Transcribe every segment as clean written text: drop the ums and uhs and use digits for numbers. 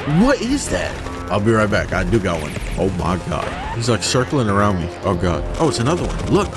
What is that? I'll be right back. I do got one. Oh my God. He's like circling around me. Oh God. Oh, it's another one. Look.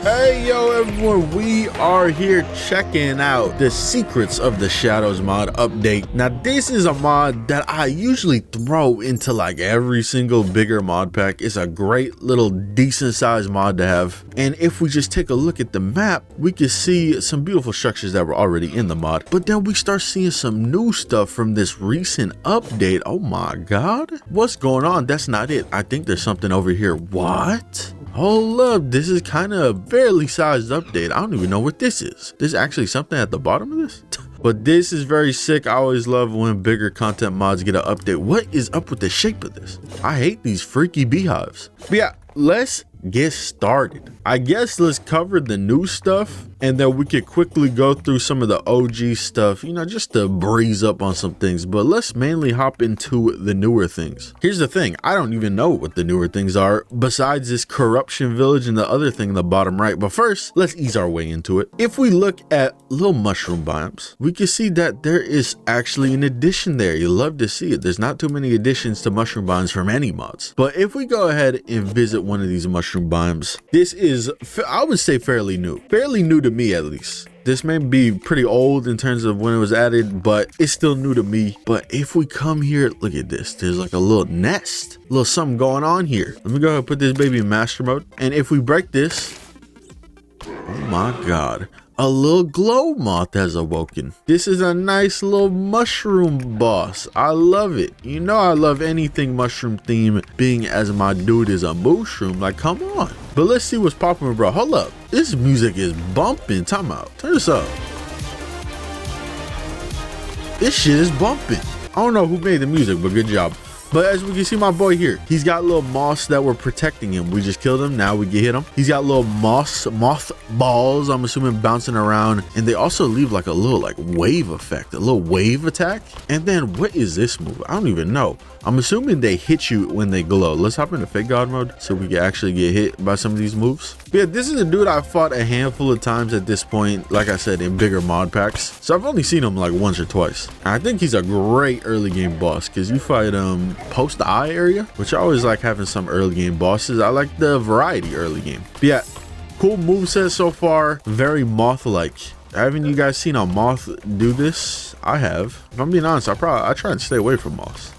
Hey yo everyone, we are here checking out the Secrets of the Shadows mod update. Now this is a mod that I usually throw into like every single bigger mod pack. It's a great little decent sized mod to have, and if we just take a look at the map, we can see some beautiful structures that were already in the mod, but then we start seeing some new stuff from this recent update. Oh my God, what's going on? That's not it. I think there's something over here. What? Hold up, this is kind of a fairly sized update. I don't even know what this is. There's actually something at the bottom of this. But this is very sick. I always love when bigger content mods get an update. What is up with the shape of this? I hate these freaky beehives. But yeah, let's get started. I guess let's cover the new stuff, and then we could quickly go through some of the OG stuff, you know, just to breeze up on some things. But let's mainly hop into the newer things. Here's the thing, I don't even know what the newer things are besides this corruption village and the other thing in the bottom right. But first, let's ease our way into it. If we look at little mushroom biomes, we can see that there is actually an addition there. You love to see it. There's not too many additions to mushroom biomes from any mods. But if we go ahead and visit one of these mushroom biomes, this is, I would say, fairly new to me at least. This may be pretty old in terms of when it was added, but it's still new to me. But if we come here, look at this. There's like a little nest, a little something going on here. Let me go ahead and put this baby in master mode. And if we break this, oh my God, a little glow moth has awoken. This is a nice little mushroom boss. I love it. You know I love anything mushroom theme, being as my dude is a mushroom. Like, come on. But let's see what's popping, bro. Hold up. This music is bumping. Time out. Turn this up. This shit is bumping. I don't know who made the music, but good job. But as we can see, my boy here, he's got little moths that were protecting him. We just killed him. Now we can hit him. He's got little moth balls, I'm assuming, bouncing around. And they also leave like a little like wave effect, a little wave attack. And then what is this move? I don't even know. I'm assuming they hit you when they glow. Let's hop into fake god mode so we can actually get hit by some of these moves. But yeah, this is a dude I fought a handful of times at this point, like I said, in bigger mod packs. So I've only seen him like once or twice. I think he's a great early game boss because you fight post the eye area, which I always like having some early game bosses. I like the variety early game. But yeah, cool moveset so far, very moth-like. Haven't you guys seen a moth do this? I have. If I'm being honest, I try and stay away from moths.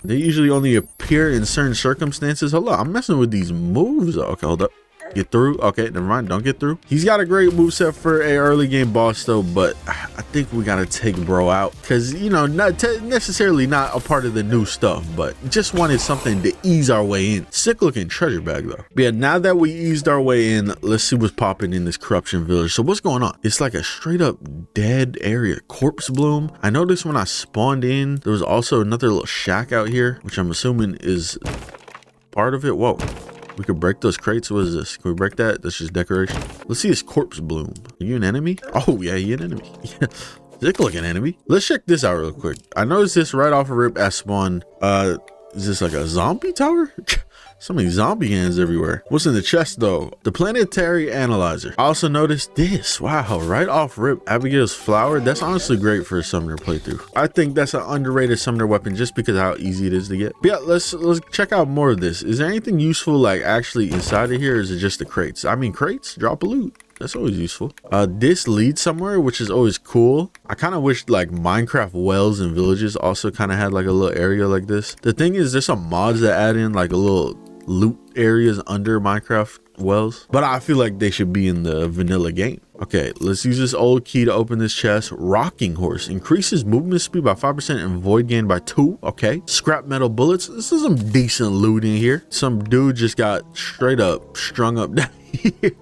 They usually only appear in certain circumstances. Hold on, I'm messing with these moves. Okay, hold up. Get through. Okay, never mind. Don't get through. He's got a great moveset for a early game boss though, but I think we gotta take bro out because, you know, not necessarily not a part of the new stuff, but just wanted something to ease our way in. Sick looking treasure bag though. But yeah, now that we eased our way in, let's see what's popping in this corruption village. So what's going on? It's like a straight up dead area. Corpse bloom. I noticed when I spawned in, there was also another little shack out here, which I'm assuming is part of it. Whoa. We could break those crates. What is this? Can we break that? That's just decoration. Let's see his corpse bloom. Are you an enemy? Oh yeah, you're an enemy. Yeah. Sick looking enemy. Let's check this out real quick. I noticed this right off a rip at spawn. Is this like a zombie tower? So many zombie hands everywhere. What's in the chest though? The planetary analyzer. I also noticed this. Wow, right off rip, Abigail's flower. That's honestly great for a summoner playthrough. I think that's an underrated summoner weapon just because of how easy it is to get. But yeah, let's check out more of this. Is there anything useful like actually inside of here, or is it just the crates? I mean, crates, drop a loot. That's always useful. This leads somewhere, which is always cool. I kind of wish like Minecraft wells and villages also kind of had like a little area like this. The thing is, there's some mods that add in like a little loot areas under Minecraft wells, but I feel like they should be in the vanilla game. Okay, let's use this old key to open this chest. Rocking horse increases movement speed by 5% and void gain by 2. Okay, scrap metal bullets. This is some decent loot in here. Some dude just got straight up strung up down here.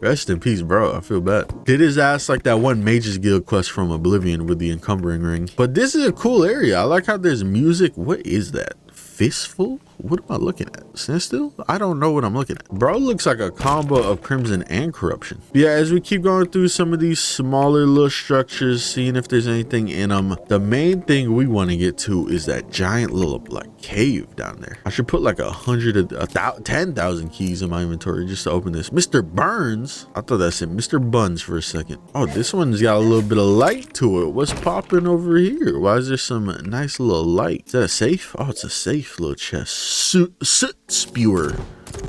Rest in peace, bro. I feel bad. Did his ass like that one Mages Guild quest from Oblivion with the encumbering ring. But this is a cool area. I like how there's music. What is that? Fistful? What am I looking at? Standstill? I don't know what I'm looking at. Bro looks like a combo of Crimson and Corruption. Yeah, as we keep going through some of these smaller little structures, seeing if there's anything in them, the main thing we want to get to is that giant little like cave down there. I should put like 10,000 keys in my inventory just to open this. Mr. Burns? I thought that said Mr. Buns for a second. Oh, this one's got a little bit of light to it. What's popping over here? Why is there some nice little light? Is that a safe? Oh, it's a safe little chest. Soot spewer.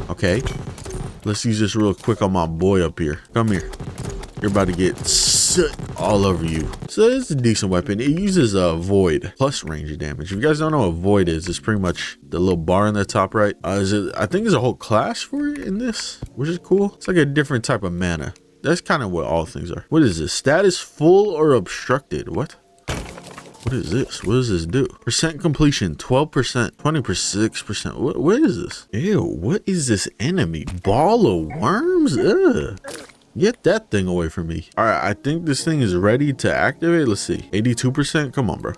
Okay. Let's use this real quick on my boy up here. Come here. You're about to get soot all over you. So it's a decent weapon. It uses a void plus range damage. If you guys don't know what void is, it's pretty much the little bar in the top right. I think there's a whole class for it in this, which is cool. It's like a different type of mana. That's kind of what all things are. What is this? Status full or obstructed? What? What is this? What does this do? Percent completion, 12%, 26%. What is this? Ew, what is this enemy? Ball of worms? Ugh. Get that thing away from me. All right, I think this thing is ready to activate. Let's see. 82%. Come on, bro.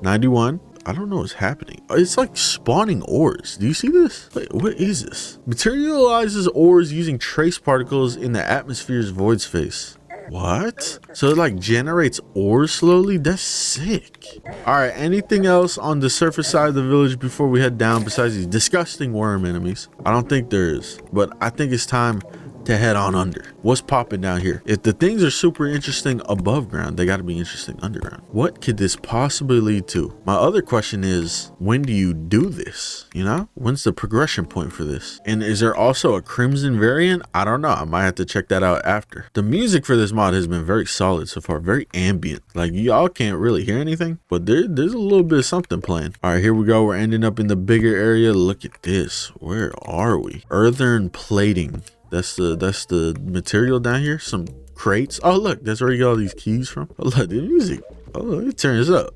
91. I don't know what's happening. It's like spawning ores. Do you see this? Wait, what is this? Materializes ores using trace particles in the atmosphere's void space. What? So it like generates ores slowly? That's sick. All right, anything else on the surface side of the village before we head down besides these disgusting worm enemies? I don't think there is, but I think it's time to head on under. What's popping down here? If the things are super interesting above ground, they got to be interesting underground. What could this possibly lead to? My other question is, when do you do this? You know, when's the progression point for this? And is there also a Crimson variant? I don't know. I might have to check that out after. The music for this mod has been very solid so far, very ambient. Like y'all can't really hear anything, but there's a little bit of something playing. All right, here we go. We're ending up in the bigger area. Look at this. Where are we? Earthen plating. That's the material down here. Some crates. Oh look, that's where you got all these keys from. Oh look, the music. Oh look, it turns up.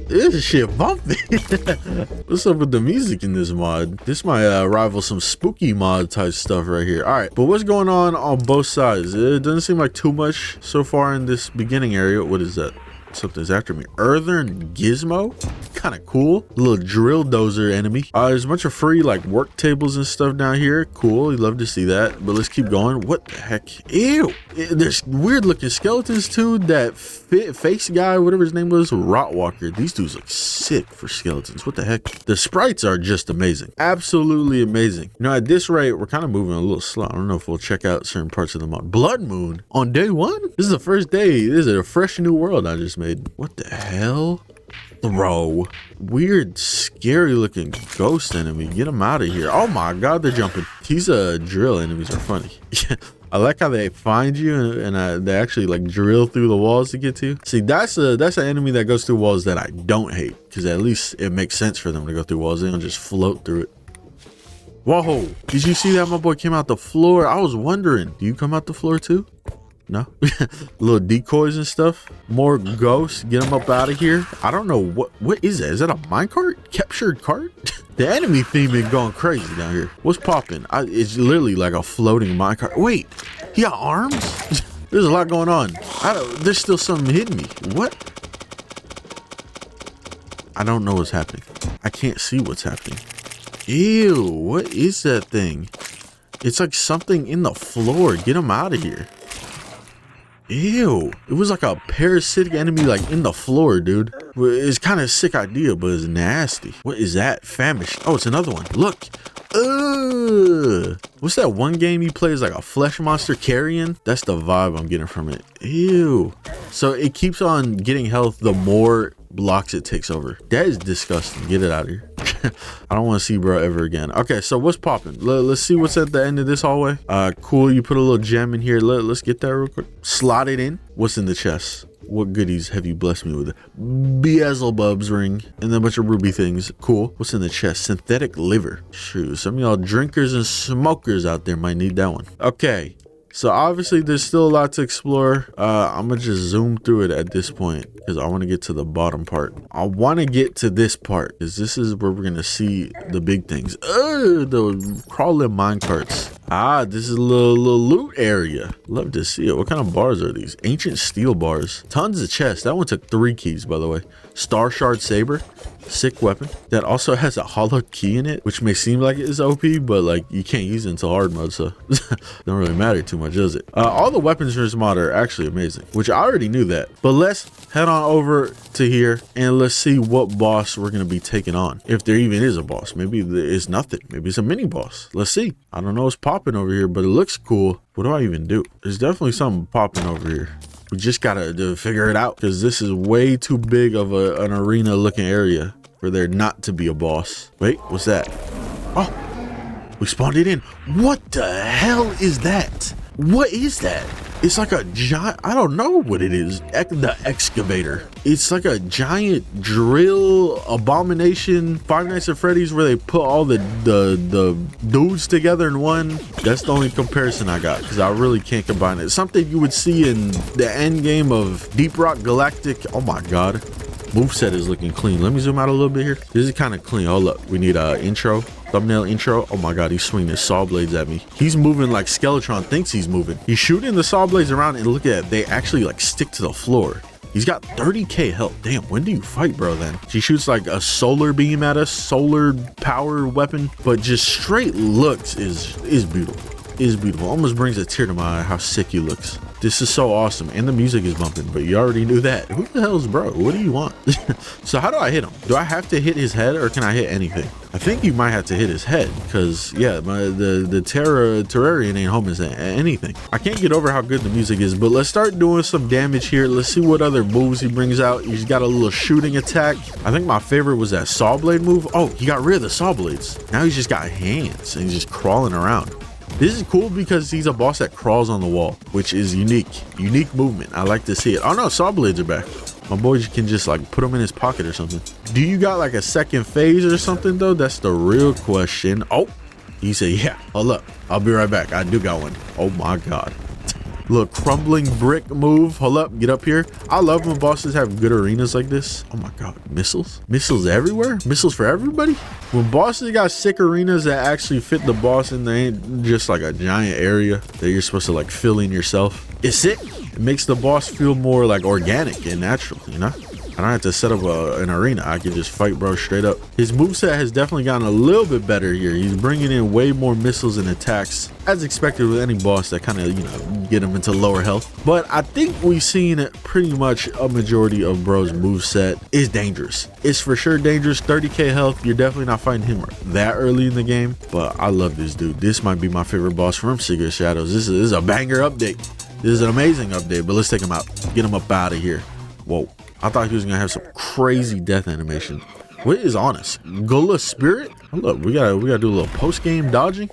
This shit bumping. What's up with the music in this mod? This might rival some spooky mod type stuff right here. All right, but what's going on both sides? It doesn't seem like too much so far in this beginning area. What is that? Something's after me. Earthen gizmo, kind of cool. Little drill dozer enemy. There's a bunch of free like work tables and stuff down here. Cool, you'd love to see that, but let's keep going. What the heck? Ew, there's weird looking skeletons too. That face guy, whatever his name was, Rotwalker. These dudes look sick for skeletons. What the heck? The sprites are just amazing, absolutely amazing. You know, at this rate we're kind of moving a little slow. I don't know if we'll check out certain parts of the mod. Blood moon on day one. This is the first day. This is a fresh new world I just made. What the hell? Throw. Weird, scary looking ghost enemy. Get him out of here. Oh my god, they're jumping. These drill enemies are funny. I like how they find you and they actually like drill through the walls to get to you. See, that's an enemy that goes through walls that I don't hate, because at least it makes sense for them to go through walls. They don't just float through it. Whoa, did you see that? My boy came out the floor. I was wondering, do you come out the floor too? No. Little decoys and stuff. More ghosts. Get them up out of here. I don't know what is that? Is that a minecart? Captured cart? The enemy theme is going crazy down here. What's popping? It's literally like a floating minecart. Wait, he got arms? There's a lot going on. There's still something hitting me. What? I don't know what's happening. I can't see what's happening. Ew, what is that thing? It's like something in the floor. Get him out of here. Ew, it was like a parasitic enemy like in the floor, dude. It's kind of a sick idea, but it's nasty. What is that? Famished. Oh, it's another one. Look. What's that one game you play? Is like a flesh monster carrion? That's the vibe I'm getting from it. Ew. So it keeps on getting health the more blocks it takes over. That is disgusting. Get it out of here. I don't want to see bro ever again. Okay, so what's popping? Let's see what's at the end of this hallway. Cool, you put a little gem in here. Let's get that real quick. Slot it in. What's in the chest? What goodies have you blessed me with? Beelzebub's ring and then a bunch of ruby things. Cool. What's in the chest? Synthetic liver. Shoot, some of y'all drinkers and smokers out there might need that one. Okay, so obviously there's still a lot to explore. I'm gonna just zoom through it at this point because I want to get to the bottom part. I want to get to this part because this is where we're gonna see the big things. The crawling minecarts. This is a little loot area. Love to see it. What kind of bars are these? Ancient steel bars. Tons of chests. That one took 3 keys, by the way. Star shard saber. Sick weapon that also has a hollow key in it, which may seem like it is OP, but like you can't use it until hard mode, so don't really matter too much, does it? All the weapons in this mod are actually amazing, which I already knew that. But let's head on over to here and let's see what boss we're gonna be taking on, if there even is a boss. Maybe it's nothing. Maybe it's a mini boss. Let's see. I don't know what's popping over here, but it looks cool. What do I even do? There's definitely something popping over here. We just gotta figure it out, because this is way too big of an arena looking area for there not to be a boss. Wait, what's that? Oh, we spawned it in. What the hell is that? What is that? It's like a giant, I don't know what it is. The excavator. It's like a giant drill abomination. Five Nights at Freddy's, where they put all the dudes together in one. That's the only comparison I got, because I really can't combine it. Something you would see in the end game of Deep Rock Galactic. Oh my god. Moveset is looking clean. Let me zoom out a little bit here. This is kind of clean. Hold up. We need a intro. Thumbnail intro. Oh my god, he's swinging his saw blades at me. He's moving like Skeletron thinks he's moving. He's shooting the saw blades around, and look at it. They actually like stick to the floor. He's got 30k health. Damn, when do you fight, bro, then? She shoots like a solar beam at us, solar power weapon, but just straight looks is beautiful. Is beautiful. Almost brings a tear to my eye how sick he looks. This is so awesome, and the music is bumping, but you already knew that. Who the hell is bro? What do you want? So how do I hit him? Do I have to hit his head, or can I hit anything? I think you might have to hit his head, because yeah, the Terrarian ain't home is anything. I can't get over how good the music is, but let's start doing some damage here. Let's see what other moves he brings out. He's got a little shooting attack. I think my favorite was that saw blade move. Oh, he got rid of the saw blades. Now he's just got hands, and he's just crawling around. This is cool because he's a boss that crawls on the wall, which is unique movement. I like to see it. Oh no, saw blades are back. My boy can just like put them in his pocket or something. Do you got like a second phase or something though? That's the real question. Oh, he said, yeah, hold up. I'll be right back. I do got one. Oh my god. Little crumbling brick move. Hold up, get up here. I love when bosses have good arenas like this. Oh my god, missiles everywhere, missiles for everybody. When bosses got sick arenas that actually fit the boss, and they ain't just like a giant area that you're supposed to like fill in yourself. It's sick. It makes the boss feel more like organic and natural, you know. I don't have to set up an arena. I can just fight bro straight up. His moveset has definitely gotten a little bit better here. He's bringing in way more missiles and attacks, as expected with any boss that kind of, you know, get him into lower health. But I think we've seen pretty much a majority of bro's moveset is dangerous. It's for sure dangerous. 30k health. You're definitely not fighting him that early in the game. But I love this dude. This might be my favorite boss from Secret Shadows. This is a banger update. This is an amazing update, but let's take him out. Get him up out of here. Whoa. I thought he was gonna have some crazy death animation. What is on us? Gula Spirit? Hold up, we gotta do a little post-game dodging.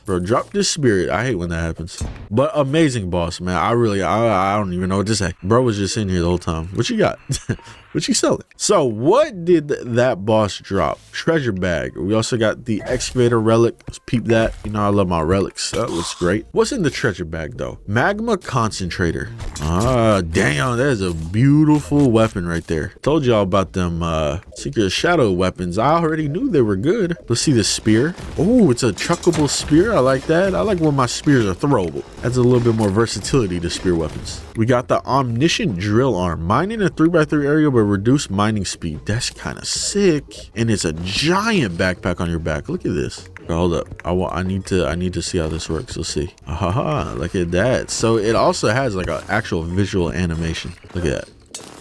Bro, drop this spirit. I hate when that happens. But amazing boss, man. I don't even know what to say. Bro was just in here the whole time. What you got? What you selling? So what did that boss drop? Treasure bag. We also got the excavator relic. Let's peep that. You know I love my relics. That looks great. What's in the treasure bag though? Magma concentrator. Ah, damn, that is a beautiful weapon right there. Told y'all about them Secret Shadow weapons. I already knew they were good. Let's see the spear. Oh, it's a chuckable spear. I like that. I like when my spears are throwable. Adds a little bit more versatility to spear weapons. We got the omniscient drill arm. Mining a 3x3 area but reduce mining speed. That's kind of sick. And it's a giant backpack on your back. Look at this. Hold up. I need to see how this works. Let's see. Haha, look at that. So it also has like an actual visual animation. Look at that.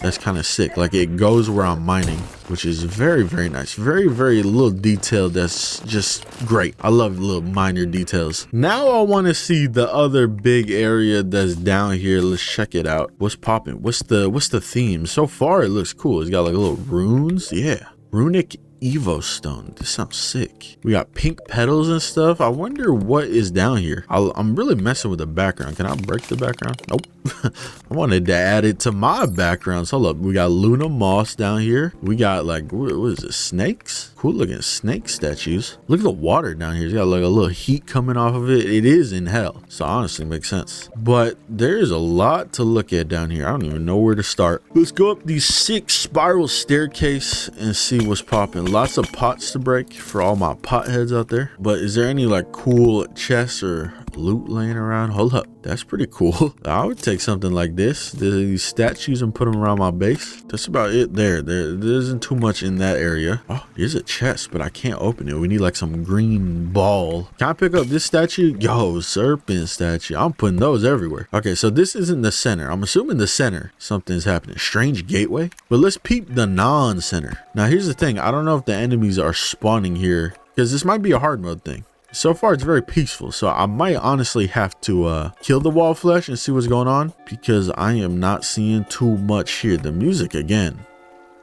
That's kind of sick. Like it goes where I'm mining, which is very, very nice. Very, very little detail. That's just great. I love little minor details. Now I want to see the other big area that's down here. Let's check it out. What's popping? What's the theme? So far it looks cool. It's got like little runes. Yeah. Runic Evo stone. This sounds sick. We got pink petals and stuff. I wonder what is down here. I'm really messing with the background. Can I break the background? Nope. I wanted to add it to my background. So look, we got Luna Moss down here. We got like, what is it? Snakes? Cool looking snake statues. Look at the water down here. It's got like a little heat coming off of it. It is in hell. So honestly makes sense. But there's a lot to look at down here. I don't even know where to start. Let's go up these 6 spiral staircase and see what's popping. Lots of pots to break for all my pot heads out there. But is there any like cool chests or loot laying around. Hold up, that's pretty cool. I would take something like this, these statues, and put them around my base. That's about it there isn't too much in that area. Oh, here's a chest, but I can't open it. We need like some green ball. Can I pick up this statue? Yo, serpent statue. I'm putting those everywhere. Okay, so this isn't the center. I'm assuming the center something's happening. Strange gateway, but let's peep the non-center. Now here's the thing, I don't know if the enemies are spawning here, because this might be a hard mode thing. So far it's very peaceful, so I might honestly have to kill the wall flesh and see what's going on, because I am not seeing too much here. The music again,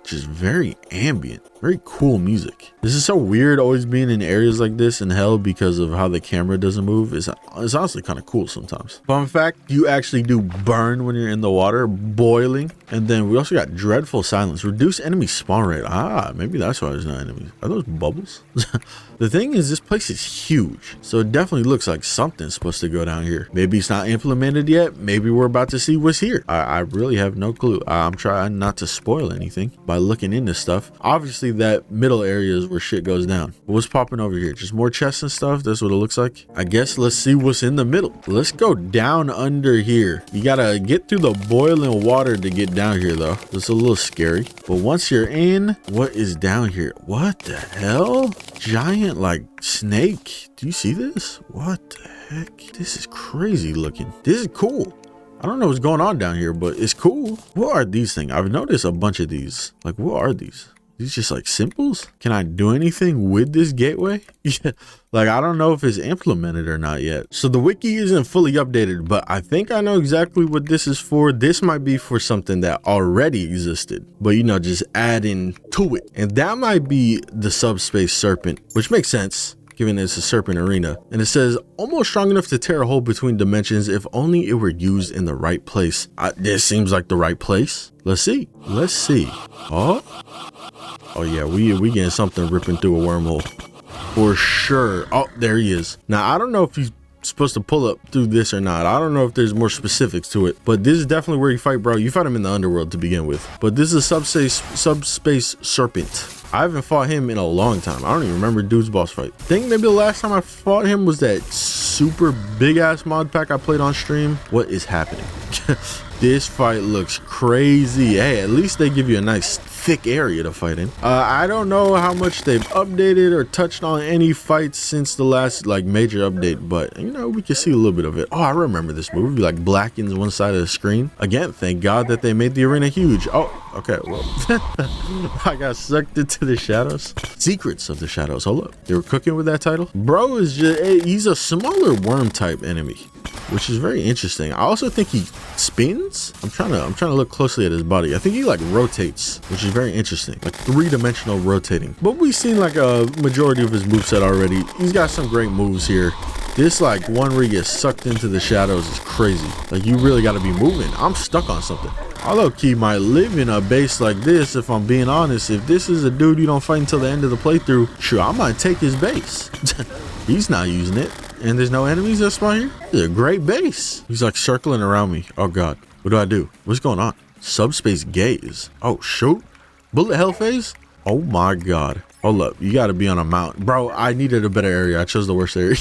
just very ambient, very cool music. This is so weird always being in areas like this in hell because of how the camera doesn't move. It's honestly kind of cool sometimes. Fun fact, you actually do burn when you're in the water, boiling. And then we also got dreadful silence, reduce enemy spawn rate. Ah, maybe that's why there's no enemies. Are those bubbles? The thing is, this place is huge, so it definitely looks like something's supposed to go down here. Maybe it's not implemented yet. Maybe we're about to see what's here. I really have no clue. I'm trying not to spoil anything by looking into stuff. Obviously that middle area is where shit goes down. What's popping over here? Just more chests and stuff. That's what it looks like. I guess let's see what's in the middle. Let's go down under here. You gotta get through the boiling water to get down here though. It's a little scary, but once you're in, what is down here? What the hell? Giant like snake. Do you see this? What the heck? This is crazy looking. This is cool. I don't know what's going on down here, but it's cool. What are these things? I've noticed a bunch of these. Like, what are these? These just like symbols? Can I do anything with this gateway? Yeah, like I don't know if it's implemented or not yet. So the wiki isn't fully updated, but I think I know exactly what this is for. This might be for something that already existed, but you know, just adding to it. And that might be the Subspace Serpent, which makes sense given it's a serpent arena. And it says almost strong enough to tear a hole between dimensions if only it were used in the right place. This seems like the right place. Let's see. Let's see. Oh yeah, we getting something ripping through a wormhole for sure. Oh, there he is. Now I don't know if he's supposed to pull up through this or not. I don't know if there's more specifics to it, but this is definitely where you fight, bro. You fight him in the underworld to begin with, but this is a subspace serpent. I haven't fought him in a long time. I don't even remember dude's boss fight. I think maybe the last time I fought him was that super big ass mod pack I played on stream. What is happening? This fight looks crazy. Hey, at least they give you a nice thick area to fight in. I don't know how much they've updated or touched on any fights since the last like major update, but you know, we can see a little bit of it. Oh, I remember this movie, like blackens one side of the screen. Again, thank God that they made the arena huge. Oh, okay, well, I got sucked into the shadows. Secrets of the Shadows. Hold up, they were cooking with that title. Bro is just, he's a smaller worm type enemy, which is very interesting. I also think he spins. I'm trying to look closely at his body. I think he like rotates, which is very interesting, like 3-dimensional rotating. But we've seen like a majority of his moveset already. He's got some great moves here. This like one where he gets sucked into the shadows is crazy. Like you really got to be moving. I'm stuck on something. I low-key might live in a base like this if I'm being honest. If this is a dude you don't fight until the end of the playthrough, sure, I might take his base. He's not using it. And there's no enemies that spawn here. This is a great base. He's like circling around me. Oh God, what do I do? What's going on? Subspace gaze. Oh shoot. Bullet hell phase. Oh my God. Hold up, you gotta be on a mountain. Bro, I needed a better area. I chose the worst area.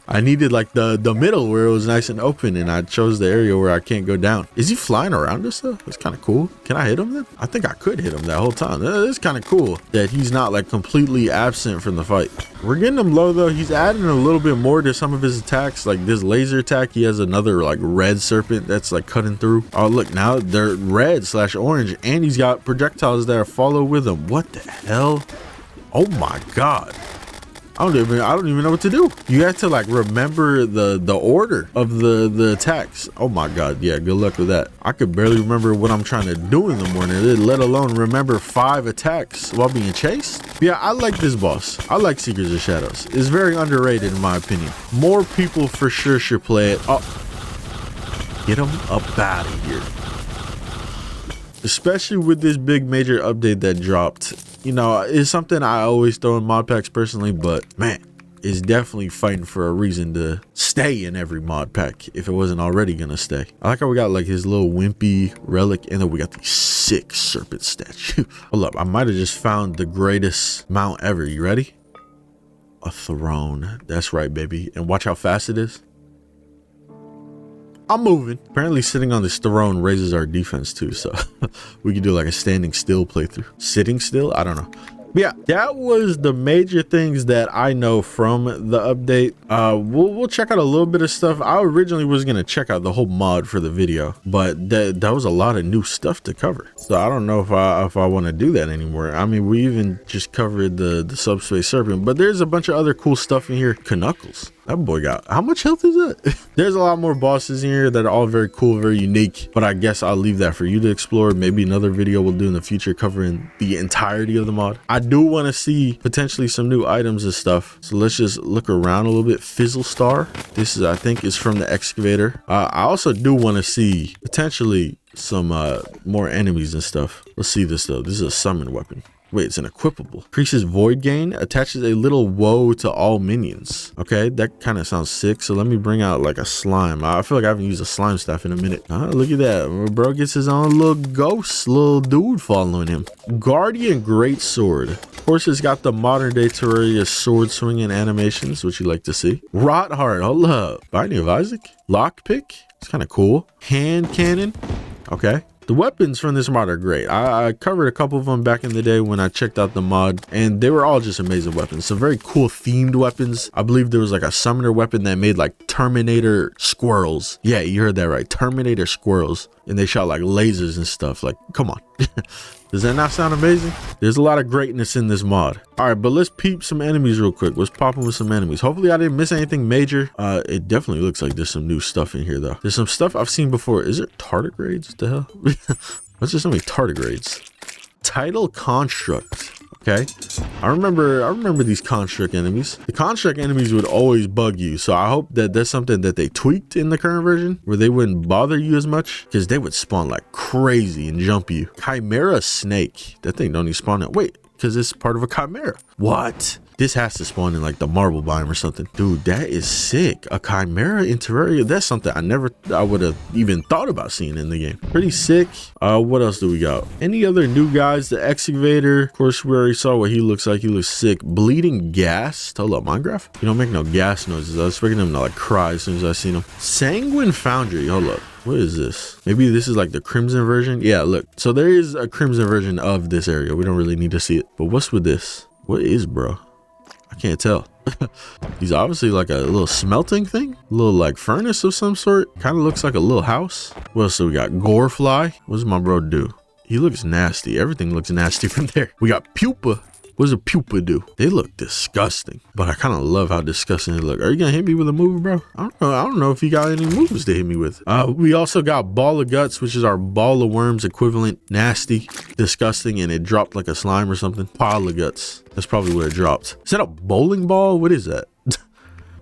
I needed like the middle where it was nice and open, and I chose the area where I can't go down. Is he flying around us though? It's kind of cool. Can I hit him then? I think I could hit him that whole time. It's kind of cool that he's not like completely absent from the fight. We're getting him low though. He's adding a little bit more to some of his attacks. Like this laser attack, he has another like red serpent that's like cutting through. Oh look, now they're red/orange, and he's got projectiles that follow with him. What the hell? Oh my God. I don't even know what to do. You have to like remember the order of the attacks. Oh my God. Yeah, good luck with that. I could barely remember what I'm trying to do in the morning, let alone remember 5 attacks while being chased. Yeah, I like this boss. I like Seekers of Shadows. It's very underrated in my opinion. More people for sure should play it. Oh, get him up out of here. Especially with this big major update that dropped. You know, it's something I always throw in mod packs personally, but man, it's definitely fighting for a reason to stay in every mod pack if it wasn't already gonna stay. I like how we got like his little wimpy relic, and then we got the sick serpent statue. Hold up, I might have just found the greatest mount ever. You ready? A throne. That's right, baby. And watch how fast it is. I'm moving. Apparently sitting on this throne raises our defense too, so we can do like a standing still playthrough. Sitting still? I don't know. But yeah, that was the major things that I know from the update. We'll check out a little bit of stuff. I originally was gonna check out the whole mod for the video, but that was a lot of new stuff to cover. So I don't know if I want to do that anymore. I mean, we even just covered the Subspace Serpent, but there's a bunch of other cool stuff in here. Knuckles. That boy got, how much health is that? There's a lot more bosses in here that are all very cool, very unique, but I guess I'll leave that for you to explore. Maybe another video we'll do in the future covering the entirety of the mod. I do want to see potentially some new items and stuff, so let's just look around a little bit. Fizzle Star. This is, I think, is from the excavator. I also do want to see potentially some more enemies and stuff. Let's see this though. This is a summon weapon. Wait, it's an equipable. Increases void gain, attaches a little woe to all minions. Okay, that kind of sounds sick. So let me bring out like a slime. I feel like I haven't used a slime staff in a minute. Look at that. Bro gets his own little ghost, little dude following him. Guardian Great Sword. Of course, it's got the modern day Terraria sword swinging animations, which you like to see. Rot Heart, hold up. Binding of Isaac. Lockpick, it's kind of cool. Hand cannon, okay. The weapons from this mod are great. I covered a couple of them back in the day when I checked out the mod, and they were all just amazing weapons. Some very cool themed weapons. I believe there was like a summoner weapon that made like Terminator squirrels. Yeah, you heard that right. Terminator squirrels. And they shot like lasers and stuff. Like, come on. Does that not sound amazing? There's a lot of greatness in this mod. All right, but let's peep some enemies real quick. Let's pop in with some enemies. Hopefully I didn't miss anything major. It definitely looks like there's some new stuff in here though. There's some stuff I've seen before. Is it tardigrades? What the hell? What's just so many tardigrades? Tidal construct. Okay, I remember these construct enemies. The construct enemies would always bug you, so I hope that that's something that they tweaked in the current version where they wouldn't bother you as much, because they would spawn like crazy and jump you. Chimera snake. That thing don't even spawn out. Wait, because it's part of a chimera. What? This has to spawn in like the marble biome or something. Dude, that is sick. A chimera in Terraria. That's something I would have even thought about seeing in the game. Pretty sick. What else do we got? Any other new guys? The excavator. Of course, we already saw what he looks like. He looks sick. Bleeding gas. Hold up, Minecraft? You don't make no gas noises. I was expecting him to like cry as soon as I seen him. Sanguine Foundry. Hold up. What is this? Maybe this is like the crimson version. Yeah, look. So there is a crimson version of this area. We don't really need to see it. But what's with this? What is, bro? I can't tell. He's obviously like a little smelting thing, a little like furnace of some sort. Kind of looks like a little house. What else do we got? Gorefly. What does my bro do? He looks nasty. Everything looks nasty from there. We got pupa. What does a pupa do? They look disgusting, but I kind of love how disgusting they look. Are you gonna hit me with a move, bro? I don't know if you got any moves to hit me with. We also got ball of guts, which is our ball of worms equivalent. Nasty, disgusting, and it dropped like a slime or something. Pile of guts. That's probably where it dropped. Is that a bowling ball? What is that?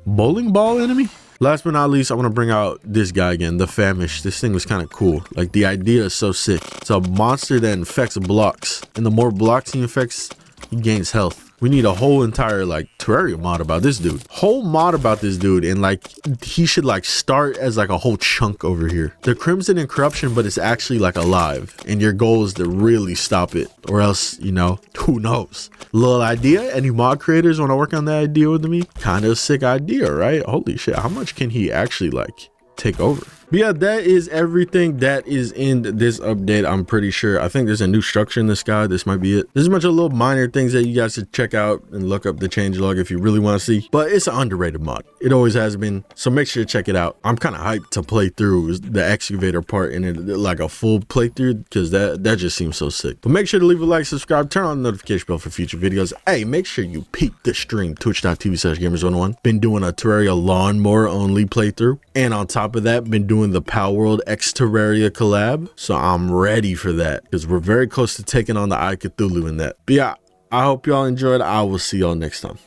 Bowling ball enemy? Last but not least, I want to bring out this guy again, the Famish. This thing was kind of cool. Like, the idea is so sick. It's a monster that infects blocks, and the more blocks he infects, he gains health. We need a whole entire like Terraria mod about this dude. Whole mod about this dude, and like he should like start as like a whole chunk over here. The Crimson and Corruption, but it's actually like alive, and your goal is to really stop it, or else, you know, who knows. Little idea. Any mod creators want to work on that idea with me? Kind of a sick idea, right? Holy shit, how much can he actually like take over? But yeah, that is everything that is in this update. I'm pretty sure. I think there's a new structure in the sky. This might be it. There's a bunch of little minor things that you guys should check out and look up the changelog if you really want to see. But it's an underrated mod. It always has been. So make sure to check it out. I'm kind of hyped to play through the excavator part in it, like a full playthrough, because that just seems so sick. But make sure to leave a like, subscribe, turn on the notification bell for future videos. Hey, make sure you peep the stream, twitch.tv/gamers101. Been doing a Terraria lawnmower only playthrough. And on top of that, been doing the Power World X Terraria collab, so I'm ready for that because we're very close to taking on the Eye Cthulhu in that. But yeah, I hope y'all enjoyed. I will see y'all next time.